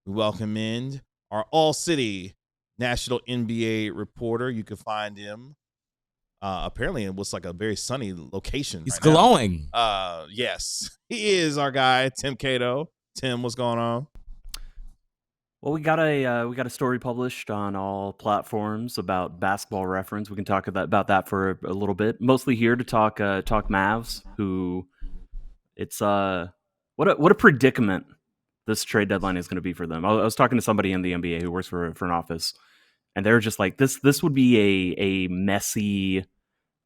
We welcome in our All-City National NBA reporter. You can find him apparently in what's like a very sunny location. He's right glowing. Now. Yes, he is our guy, Tim Cato. Tim, what's going on? Well, we got a story published on all platforms about Basketball Reference. We can talk about that for a little bit. Mostly here to talk Mavs. Who it's what a predicament this trade deadline is going to be for them. I was talking to somebody in the NBA who works for an office, and they were just like, this would be a messy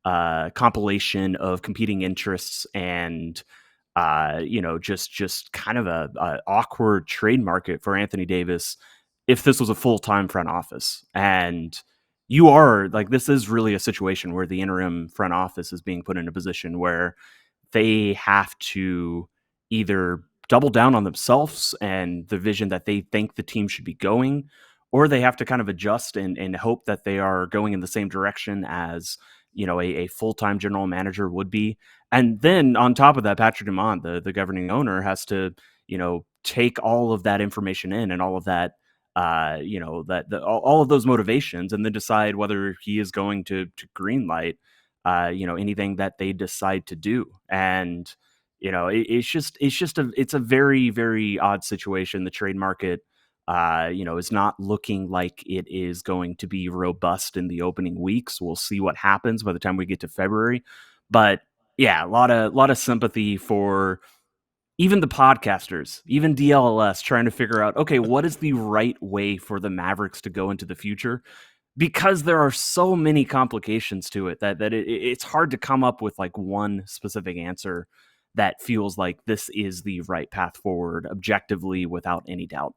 compilation of competing interests and just kind of a awkward trade market for Anthony Davis if this was a full-time front office. And you are like, this is really a situation where the interim front office is being put in a position where they have to either double down on themselves and the vision that they think the team should be going, or they have to kind of adjust and hope that they are going in the same direction as, a full-time general manager would be. And then on top of that, Patrick Dumont, the governing owner, has to, take all of that information in and all of that, all of those motivations, and then decide whether he is going to greenlight, anything that they decide to do. And, it's a very, very odd situation. The trade market, is not looking like it is going to be robust in the opening weeks. We'll see what happens by the time we get to February. But yeah, a lot of sympathy for even the podcasters, even DLLS, trying to figure out, okay, what is the right way for the Mavericks to go into the future? Because there are so many complications to it that it's hard to come up with like one specific answer that feels like this is the right path forward objectively without any doubt.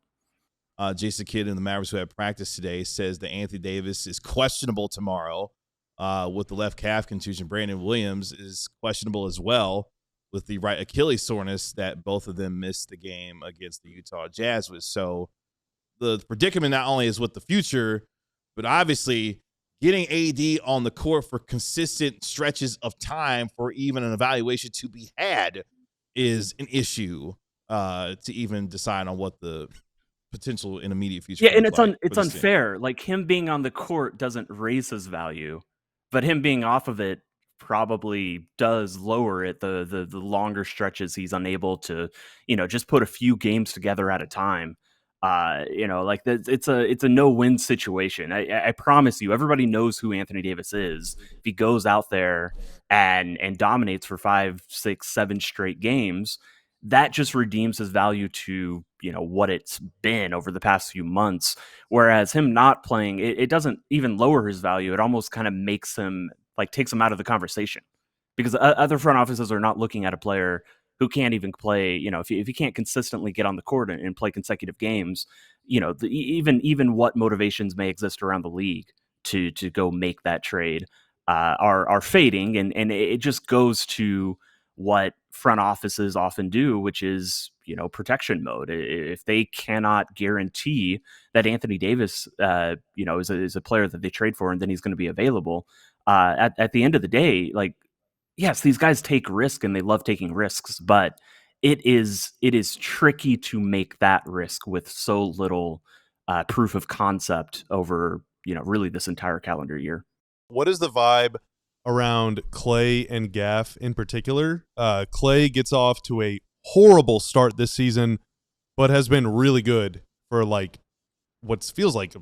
Jason Kidd and the Mavericks, who had practice today, says that Anthony Davis is questionable tomorrow with the left calf contusion. Brandon Williams is questionable as well with the right Achilles soreness that both of them missed the game against the Utah Jazz with. So the predicament not only is with the future, but obviously getting AD on the court for consistent stretches of time for even an evaluation to be had is an issue to even decide on what the potential in immediate future. Yeah, and it's unfair. Like, him being on the court doesn't raise his value, but him being off of it probably does lower it the longer stretches he's unable to, just put a few games together at a time. It's a no-win situation. I promise you, everybody knows who Anthony Davis is. If he goes out there and dominates for 5, 6, 7 straight games, that just redeems his value to, what it's been over the past few months. Whereas him not playing, it doesn't even lower his value. It almost kind of makes him, takes him out of the conversation, because other front offices are not looking at a player who can't even play, if he can't consistently get on the court and play consecutive games, even what motivations may exist around the league to go make that trade are fading. And it just goes to what front offices often do, which is, protection mode. If they cannot guarantee that Anthony Davis, is a player that they trade for, and then he's going to be available at the end of the day, yes, these guys take risk and they love taking risks, but it is tricky to make that risk with so little proof of concept over, really this entire calendar year. What is the vibe around Klay and Gaff in particular? Klay gets off to a horrible start this season, but has been really good for what feels like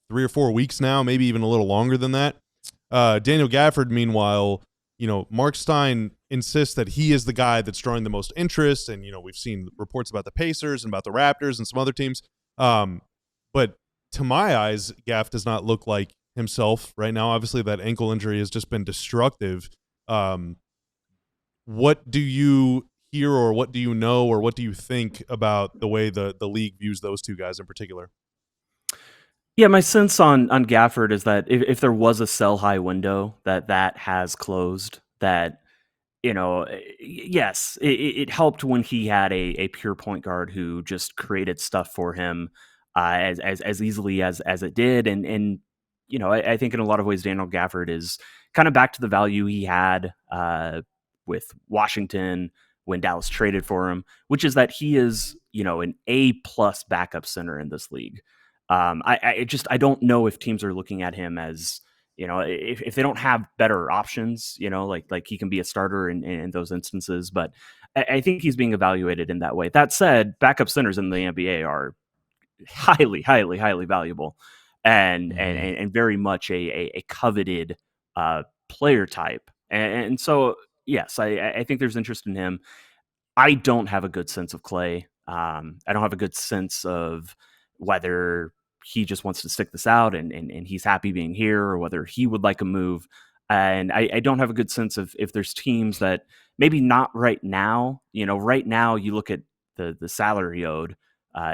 3 or 4 weeks now, maybe even a little longer than that. Daniel Gafford, meanwhile, Mark Stein insists that he is the guy that's drawing the most interest, and we've seen reports about the Pacers and about the Raptors and some other teams. But to my eyes, Gaff does not look like himself right now. Obviously, that ankle injury has just been destructive. What do you hear, or what do you know, or what do you think about the way the league views those two guys in particular? Yeah, my sense on Gafford is that if there was a sell high window, that has closed. That, yes, it helped when he had a pure point guard who just created stuff for him as easily as it did. And I think in a lot of ways, Daniel Gafford is kind of back to the value he had with Washington, when Dallas traded for him, which is that he is, an A+ backup center in this league. I don't know if teams are looking at him as, if they don't have better options, like he can be a starter in those instances. But I think he's being evaluated in that way. That said, backup centers in the NBA are highly, highly, highly valuable and very much a coveted player type. And so, yes, I think there's interest in him. I don't have a good sense of Klay. I don't have a good sense of whether he just wants to stick this out and he's happy being here, or whether he would like a move. And I don't have a good sense of if there's teams that maybe not right now. Right now you look at the salary owed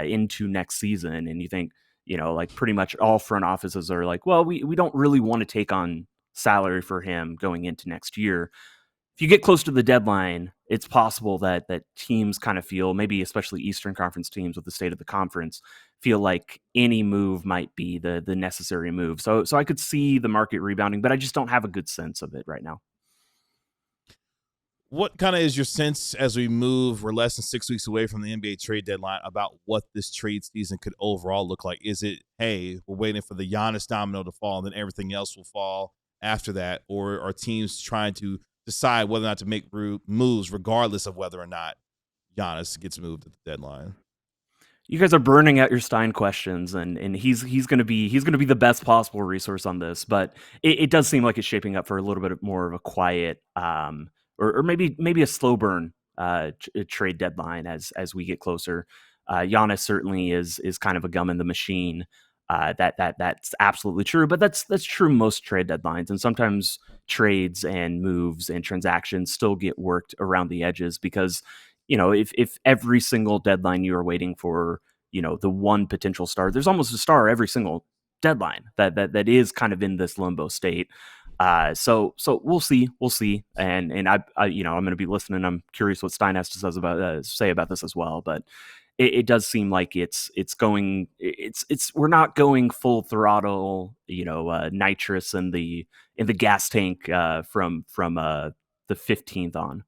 into next season, and you think, like pretty much all front offices are like, well, we don't really want to take on salary for him going into next year. If you get close to the deadline, it's possible that teams kind of feel, maybe especially Eastern Conference teams with the state of the conference, feel like any move might be the necessary move. So I could see the market rebounding, but I just don't have a good sense of it right now. What kind of is your sense as we move, we're less than 6 weeks away from the NBA trade deadline, about what this trade season could overall look like? Is it, hey, we're waiting for the Giannis domino to fall and then everything else will fall after that? Or are teams trying to decide whether or not to make moves regardless of whether or not Giannis gets moved at the deadline? You guys are burning out your Stein questions, and he's gonna be the best possible resource on this. But it does seem like it's shaping up for a little bit more of a quiet, or maybe a slow burn trade deadline as we get closer. Giannis certainly is kind of a gum in the machine. That's absolutely true, but that's true most trade deadlines, and sometimes trades and moves and transactions still get worked around the edges because, if every single deadline you are waiting for, the one potential star, there's almost a star every single deadline that is kind of in this limbo state. So we'll see, and I'm going to be listening. I'm curious what Stein has to say about this as well, but it does seem like we're not going full throttle, nitrous in the gas tank from the 15th on.